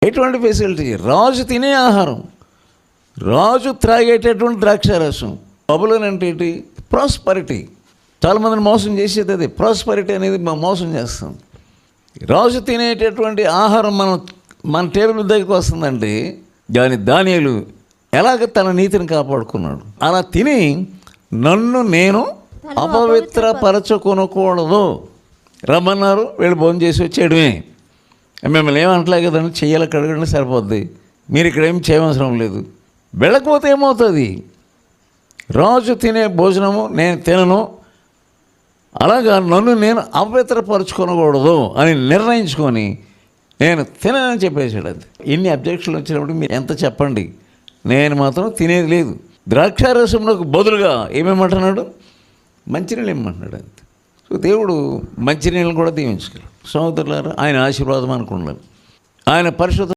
ఎటువంటి ఫెసిలిటీ? రాజు తినే ఆహారం, రాజు త్రాగేటటువంటి ద్రాక్షారసం. బబులోన్ అంటే ఏంటి? ప్రాస్పరిటీ. చాలామందిని మోసం చేసేది అదే. ప్రాస్పరిటీ అనేది మోసం చేస్తుంది. రాజు తినేటటువంటి ఆహారం మన టేబుల్ దగ్గరికి వస్తుందంటే దానియేలు ఎలాగ తన నీతిని కాపాడుకున్నాడు. అలా తిని నన్ను నేను అపవిత్రపరచుకొనకూడదు రమ్మన్నారు. వీళ్ళు భోజనం చేసి వచ్చేయడమే. మిమ్మల్ని ఏమంటలే కదండి, చెయ్యాలి కడగండి సరిపోద్ది, మీరు ఇక్కడ ఏం చేయవసరం లేదు. వెళ్ళకపోతే ఏమవుతుంది? రాజు తినే భోజనము నేను తినను, అలాగా నన్ను నేను అపవిత్రపరచుకొనకూడదు అని నిర్ణయించుకొని నేను తినని చెప్పేసాడు. అది ఇన్ని అబ్జెక్షన్లు వచ్చినప్పుడు మీరు ఎంత చెప్పండి, నేను మాత్రం తినేది లేదు. ద్రాక్షారసమునకు బదులుగా ఏమేమంటున్నాడు? మంచినీళ్ళు ఇమ్మంటున్నాడు. అంతే. సో దేవుడు మంచినీళ్ళని కూడా దీవించగలరు. సహోదరులారా, ఆయన ఆశీర్వాదం అనుకున్నాను. ఆయన పరిశుద్ధ